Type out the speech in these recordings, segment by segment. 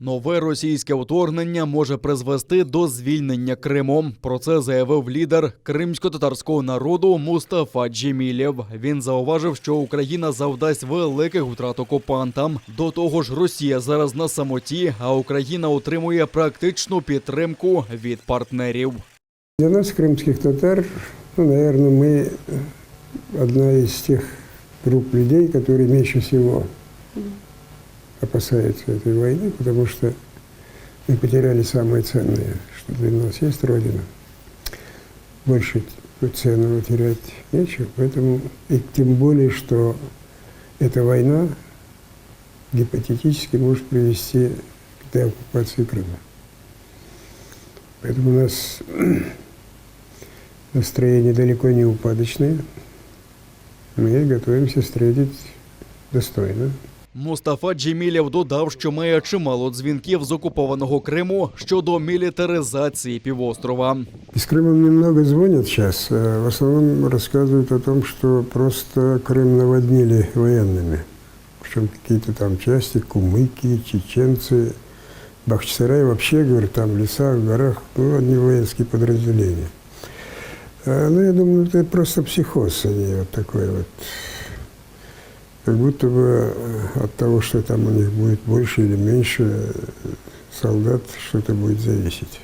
Нове російське вторгнення може призвести до звільнення Криму. Про це заявив лідер кримсько-татарського народу Мустафа Джемілєв. Він зауважив, що Україна завдасть великих втрат окупантам. До того ж, Росія зараз на самоті, а Україна отримує практичну підтримку від партнерів. Для нас, крымских татар, наверное, мы одна из тех групп людей, которые меньше всего опасаются этой войны, потому что мы потеряли самое ценное, что для нас есть Родина. Больше ценного терять нечего, поэтому и тем более, что эта война гипотетически может привести к деоккупации Крыма. Поэтому у нас настроение далеко не упадочное. Мы готовимся встретить достойно. Мустафа Джемілєв додав, що має чимало дзвінків з окупованого Криму щодо мілітаризації півострова. Из Крыма мне много звонят сейчас. В основном рассказывают о том, что просто Крым наводнили военными. Причем какие-то там части, кумыки, чеченцы. Бахчисарай вообще, говорят, там в лесах, в горах, одни воинские подразделения. Ну, я думаю, это просто психоз, они вот такой вот. Как будто бы от того, что там у них будет больше или меньше солдат, что-то будет зависеть.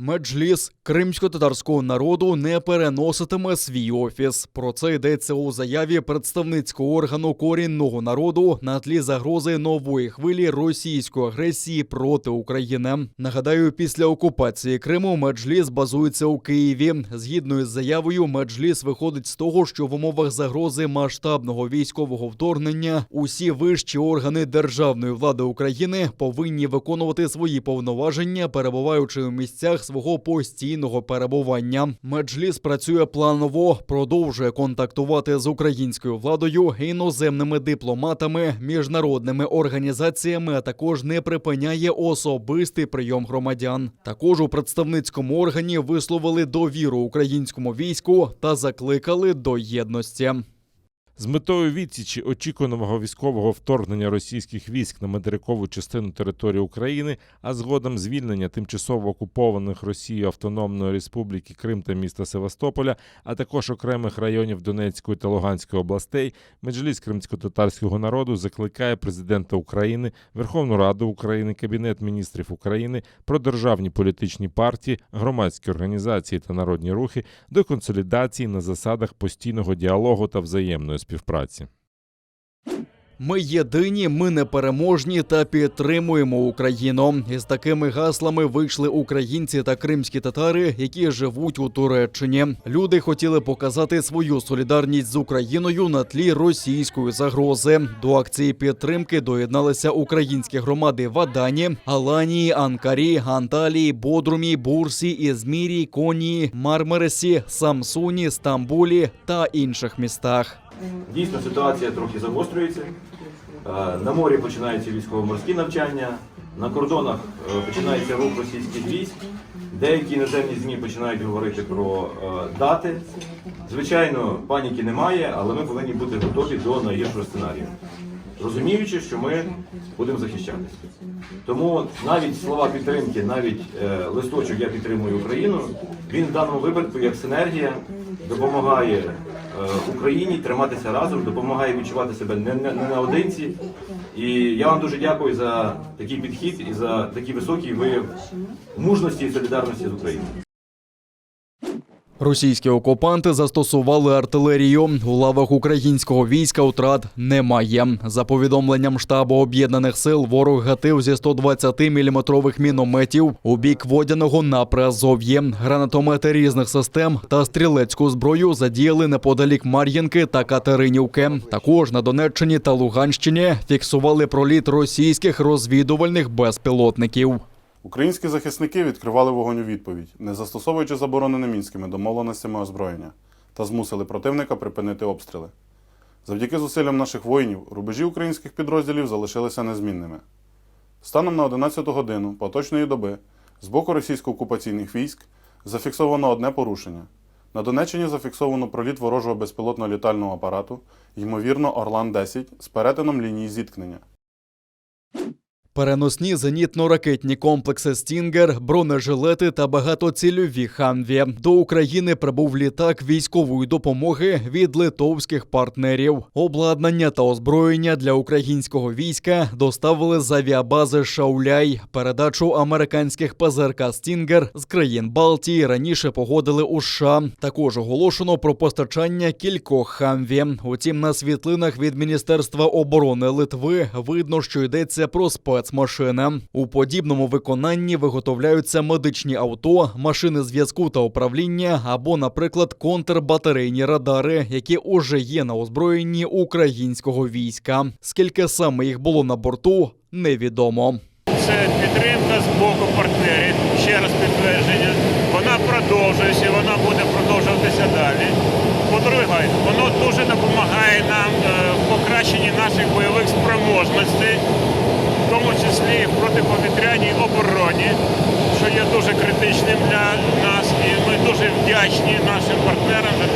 Меджліс кримсько-татарського народу не переноситиме свій офіс. Про це йдеться у заяві представницького органу корінного народу на тлі загрози нової хвилі російської агресії проти України. Нагадаю, після окупації Криму Меджліс базується у Києві. Згідно із заявою, Меджліс виходить з того, що в умовах загрози масштабного військового вторгнення усі вищі органи державної влади України повинні виконувати свої повноваження, перебуваючи у місцях свого постійного перебування. Меджліс працює планово, продовжує контактувати з українською владою, іноземними дипломатами, міжнародними організаціями, а також не припиняє особистий прийом громадян. Також у представницькому органі висловили довіру українському війську та закликали до єдності. З метою відсічі очікуваного військового вторгнення російських військ на материкову частину території України, а згодом звільнення тимчасово окупованих Росією Автономної Республіки Крим та міста Севастополя, а також окремих районів Донецької та Луганської областей, Меджліс кримсько-татарського народу закликає президента України, Верховну Раду України, Кабінет міністрів України, продержавні політичні партії, громадські організації та народні рухи до консолідації на засадах постійного діалогу та взаємної співпраці. Ми єдині, ми непереможні та підтримуємо Україну. Із такими гаслами вийшли українці та кримські татари, які живуть у Туреччині. Люди хотіли показати свою солідарність з Україною на тлі російської загрози. До акції підтримки доєдналися українські громади в Адані, Аланії, Анкарі, Анталії, Бодрумі, Бурсі, Ізмірі, Конії, Мармаресі, Самсуні, Стамбулі та інших містах. Дійсно, ситуація трохи загострюється. На морі починаються військово-морські навчання, на кордонах починається рух російських військ, деякі іноземні ЗМІ починають говорити про дати. Звичайно, паніки немає, але ми повинні бути готові до найгіршого сценарію, розуміючи, що ми будемо захищатися. Тому навіть слова підтримки, навіть листочок «Я підтримую Україну», він в даному випадку як синергія допомагає Україні триматися разом, допомагає відчувати себе не наодинці. І я вам дуже дякую за такий підхід і за такий високий вияв мужності і солідарності з Україною. Російські окупанти застосували артилерію. У лавах українського війська втрат немає. За повідомленням штабу Об'єднаних сил, ворог гатив зі 120-мм мінометів у бік Водяного на Приазов'ї. Гранатомети різних систем та стрілецьку зброю задіяли неподалік Мар'їнки та Катеринівки. Також на Донеччині та Луганщині фіксували проліт російських розвідувальних безпілотників. Українські захисники відкривали вогонь у відповідь, не застосовуючи заборонене мінськими домовленостями озброєння, та змусили противника припинити обстріли. Завдяки зусиллям наших воїнів рубежі українських підрозділів залишилися незмінними. Станом на 11 годину поточної доби з боку російсько-окупаційних військ зафіксовано одне порушення. На Донеччині зафіксовано проліт ворожого безпілотного літального апарату, ймовірно Орлан-10, з перетином лінії зіткнення. Переносні зенітно-ракетні комплекси «Стінгер», бронежилети та багатоцільові «Хамві». До України прибув літак військової допомоги від литовських партнерів. Обладнання та озброєння для українського війська доставили з авіабази «Шауляй». Передачу американських ПЗРК «Стінгер» з країн Балтії раніше погодили у США. Також оголошено про постачання кількох «Хамві». Утім, на світлинах від Міністерства оборони Литви видно, що йдеться про спецмашини. У подібному виконанні виготовляються медичні авто, машини зв'язку та управління або, наприклад, контрбатарейні радари, які уже є на озброєнні українського війська. Скільки саме їх було на борту, невідомо. Це підтримка з боку партнерів, ще раз підтвердження. Вона продовжується і вона буде продовжуватися далі. По-друге, воно дуже допомагає нам в покращенні наших бойових спроможностей, в тому числі і в протиповітряній обороні, що є дуже критичним для нас. І ми дуже вдячні нашим партнерам за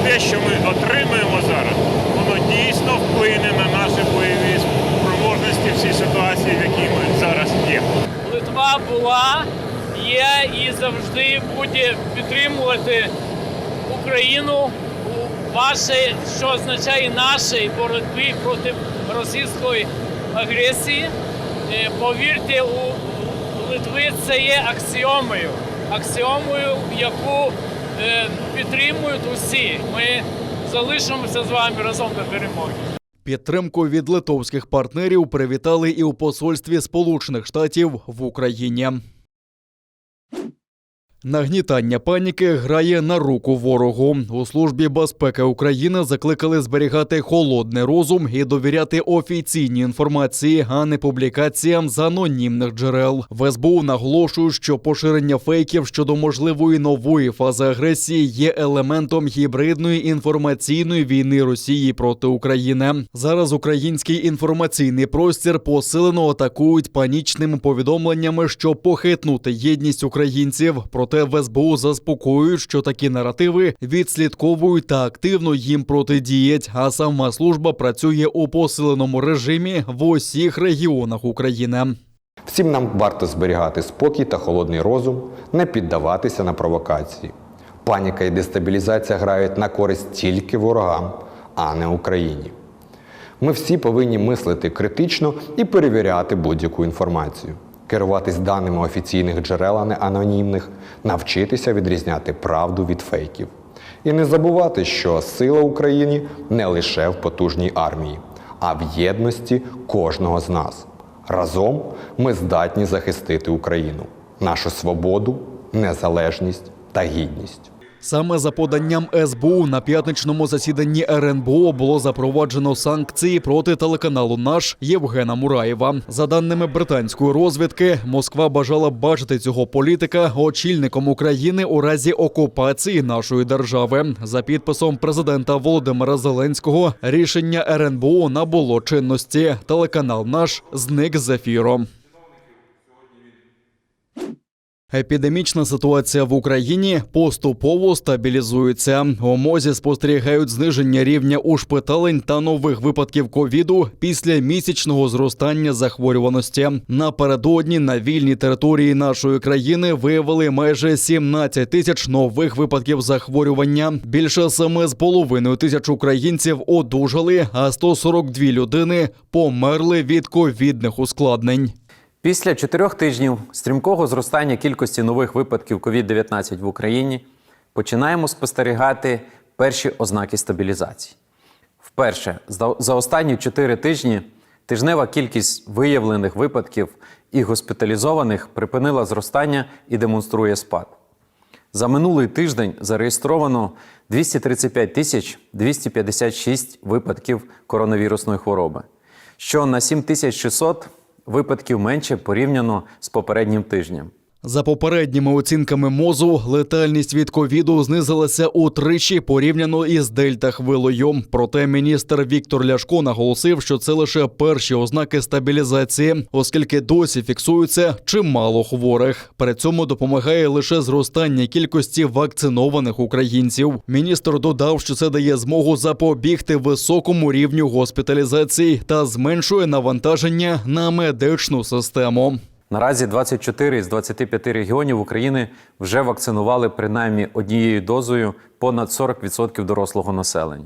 те, що ми отримуємо зараз, воно дійсно вплине на наші бойові спроможності в цій ситуації, в якій ми зараз є. Литва була, є і завжди буде підтримувати Україну у вашій, що означає нашій боротьбі проти російської агресії. Повірте, у Литви це є аксіомою, яку підтримують усі. Ми залишимося з вами разом до перемоги. Підтримку від литовських партнерів привітали і у посольстві Сполучених Штатів в Україні. Нагнітання паніки грає на руку ворогу. У Службі безпеки України закликали зберігати холодний розум і довіряти офіційній інформації, а не публікаціям з анонімних джерел. В СБУ наголошують, що поширення фейків щодо можливої нової фази агресії є елементом гібридної інформаційної війни Росії проти України. Зараз український інформаційний простір посилено атакують панічними повідомленнями, щоб похитнути єдність українців. Проте в СБУ заспокоюють, що такі наративи відслідковують та активно їм протидіють, а сама служба працює у посиленому режимі в усіх регіонах України. Всім нам варто зберігати спокій та холодний розум, не піддаватися на провокації. Паніка і дестабілізація грають на користь тільки ворогам, а не Україні. Ми всі повинні мислити критично і перевіряти будь-яку інформацію. Керуватись даними офіційних джерел, а не анонімних, навчитися відрізняти правду від фейків. І не забувати, що сила України не лише в потужній армії, а в єдності кожного з нас. Разом ми здатні захистити Україну, нашу свободу, незалежність та гідність. Саме за поданням СБУ на п'ятничному засіданні РНБО було запроваджено санкції проти телеканалу «Наш» Євгена Мураєва. За даними британської розвідки, Москва бажала бачити цього політика очільником України у разі окупації нашої держави. За підписом президента Володимира Зеленського рішення РНБО набуло чинності. Телеканал «Наш» зник з ефіру. Епідемічна ситуація в Україні поступово стабілізується. У МОЗі спостерігають зниження рівня ушпиталень та нових випадків ковіду після місячного зростання захворюваності. Напередодні на вільній території нашої країни виявили майже 17 тисяч нових випадків захворювання. Більше 7,5 тисяч українців одужали, а 142 людини померли від ковідних ускладнень. Після 4 тижнів стрімкого зростання кількості нових випадків COVID-19 в Україні починаємо спостерігати перші ознаки стабілізації. Вперше за останні 4 тижні тижнева кількість виявлених випадків і госпіталізованих припинила зростання і демонструє спад. За минулий тиждень зареєстровано 235 256 випадків коронавірусної хвороби, що на 7600 випадків менше порівняно з попереднім тижнем. За попередніми оцінками МОЗу, летальність від ковіду знизилася утричі порівняно із дельта-хвилею. Проте міністр Віктор Ляшко наголосив, що це лише перші ознаки стабілізації, оскільки досі фіксується чимало хворих. При цьому допомагає лише зростання кількості вакцинованих українців. Міністр додав, що це дає змогу запобігти високому рівню госпіталізації та зменшує навантаження на медичну систему. Наразі 24 із 25 регіонів України вже вакцинували принаймні однією дозою понад 40% дорослого населення.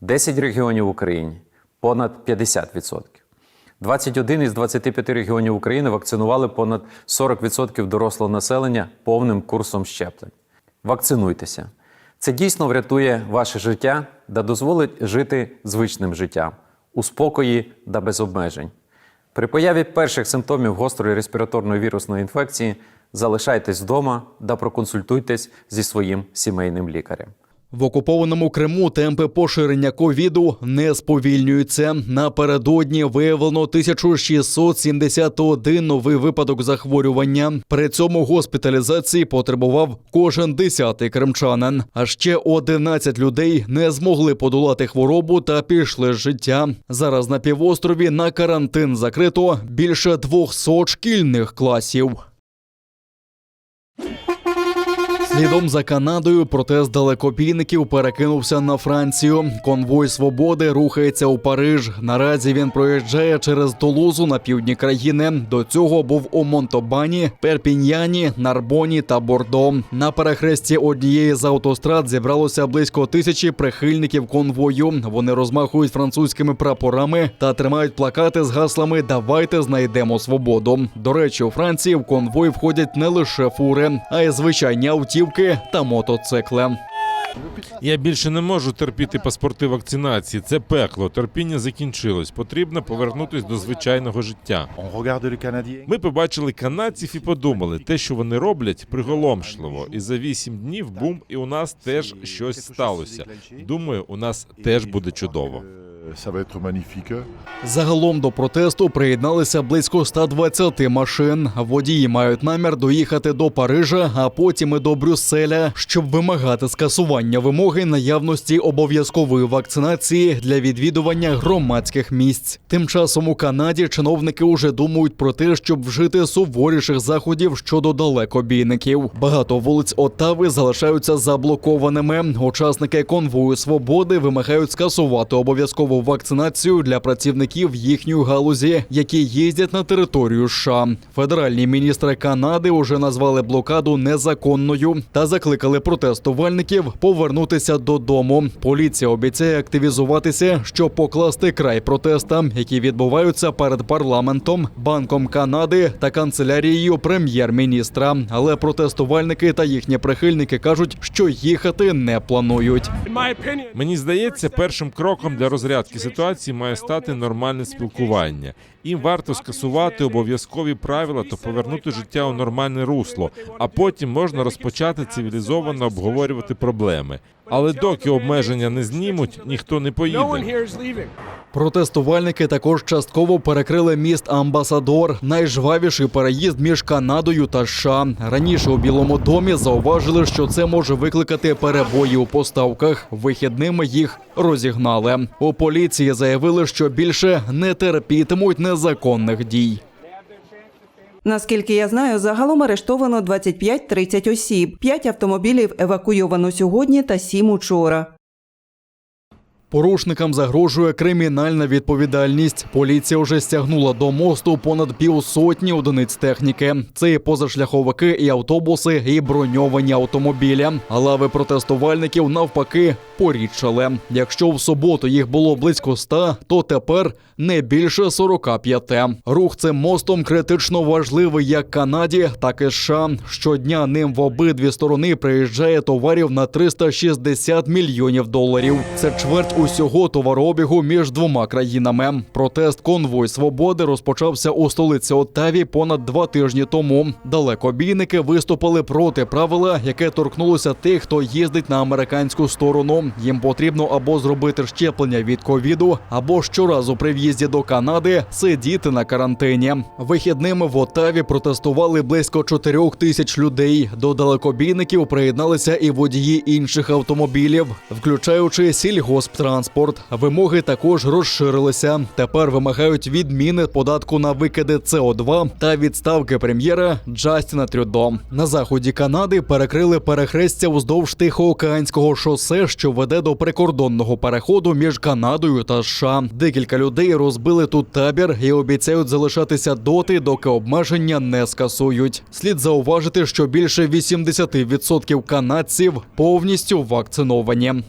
10 регіонів в Україні – понад 50%. 21 із 25 регіонів України вакцинували понад 40% дорослого населення повним курсом щеплень. Вакцинуйтеся. Це дійсно врятує ваше життя та дозволить жити звичним життям, у спокої та без обмежень. При появі перших симптомів гострої респіраторної вірусної інфекції залишайтесь вдома та проконсультуйтесь зі своїм сімейним лікарем. В окупованому Криму темпи поширення ковіду не сповільнюються. Напередодні виявлено 1671 новий випадок захворювання. При цьому госпіталізації потребував кожен 10-й кримчанин. А ще 11 людей не змогли подолати хворобу та пішли з життя. Зараз на півострові на карантин закрито більше 200 шкільних класів. Слідом за Канадою протест далекобійників перекинувся на Францію. Конвой свободи рухається у Париж. Наразі він проїжджає через Тулузу на півдні країни. До цього був у Монтобані, Перпіньяні, Нарбоні та Бордо. На перехресті однієї з автострад зібралося близько 1000 прихильників конвою. Вони розмахують французькими прапорами та тримають плакати з гаслами «Давайте знайдемо свободу». До речі, у Франції в конвой входять не лише фури, а й звичайні автівки та мотоцикли. Я більше не можу терпіти паспорти вакцинації. Це пекло. Терпіння закінчилось. Потрібно повернутися до звичайного життя. Ми побачили канадців і подумали, те, що вони роблять, приголомшливо. І за 8 днів бум, і у нас теж щось сталося. Думаю, у нас теж буде чудово. Загалом до протесту приєдналися близько 120 машин. Водії мають намір доїхати до Парижа, а потім і до Брюсселя, щоб вимагати скасування вимоги наявності обов'язкової вакцинації для відвідування громадських місць. Тим часом у Канаді чиновники уже думають про те, щоб вжити суворіших заходів щодо далекобійників. Багато вулиць Оттави залишаються заблокованими. Учасники конвою свободи вимагають скасувати обов'язкову вакцинацію для працівників їхньої галузі, які їздять на територію США. Федеральні міністри Канади уже назвали блокаду незаконною та закликали протестувальників повернутися додому. Поліція обіцяє активізуватися, щоб покласти край протестам, які відбуваються перед парламентом, Банком Канади та канцелярією прем'єр-міністра. Але протестувальники та їхні прихильники кажуть, що їхати не планують. Мені здається, першим кроком для розрядки ситуації має стати нормальне спілкування. Їм варто скасувати обов'язкові правила та повернути життя у нормальне русло, а потім можна розпочати цивілізовано обговорювати проблеми. Але доки обмеження не знімуть, ніхто не поїде. Протестувальники також частково перекрили міст Амбасадор – найжвавіший переїзд між Канадою та США. Раніше у Білому домі зауважили, що це може викликати перебої у поставках. Вихідними їх розігнали. У поліції заявили, що більше не терпітимуть незаконних дій. Наскільки я знаю, загалом арештовано 25-30 осіб. 5 автомобілів евакуйовано сьогодні та 7 учора. Порушникам загрожує кримінальна відповідальність. Поліція вже стягнула до мосту понад 500 одиниць техніки. Це і позашляховики, і автобуси, і броньовані автомобілі. А лави протестувальників навпаки порідшали. Якщо в суботу їх було близько 100, то тепер не більше 45. Рух цим мостом критично важливий як Канаді, так і США. Щодня ним в обидві сторони приїжджає товарів на $360 мільйонів. Це чверть усього товарообігу між двома країнами. Протест «Конвой свободи» розпочався у столиці Оттаві понад 2 тижні тому. Далекобійники виступили проти правила, яке торкнулося тих, хто їздить на американську сторону. Їм потрібно або зробити щеплення від ковіду, або щоразу при в'їзді до Канади сидіти на карантині. Вихідними в Оттаві протестували близько 4 тисяч людей. До далекобійників приєдналися і водії інших автомобілів, включаючи сільгосптранспорт. Вимоги також розширилися. Тепер вимагають відміни податку на викиди СО2 та відставки прем'єра Джастіна Трюдо. На заході Канади перекрили перехрестя уздовж Тихоокеанського шосе, що веде до прикордонного переходу між Канадою та США. Декілька людей розбили тут табір і обіцяють залишатися доти, доки обмеження не скасують. Слід зауважити, що більше 80% канадців повністю вакциновані.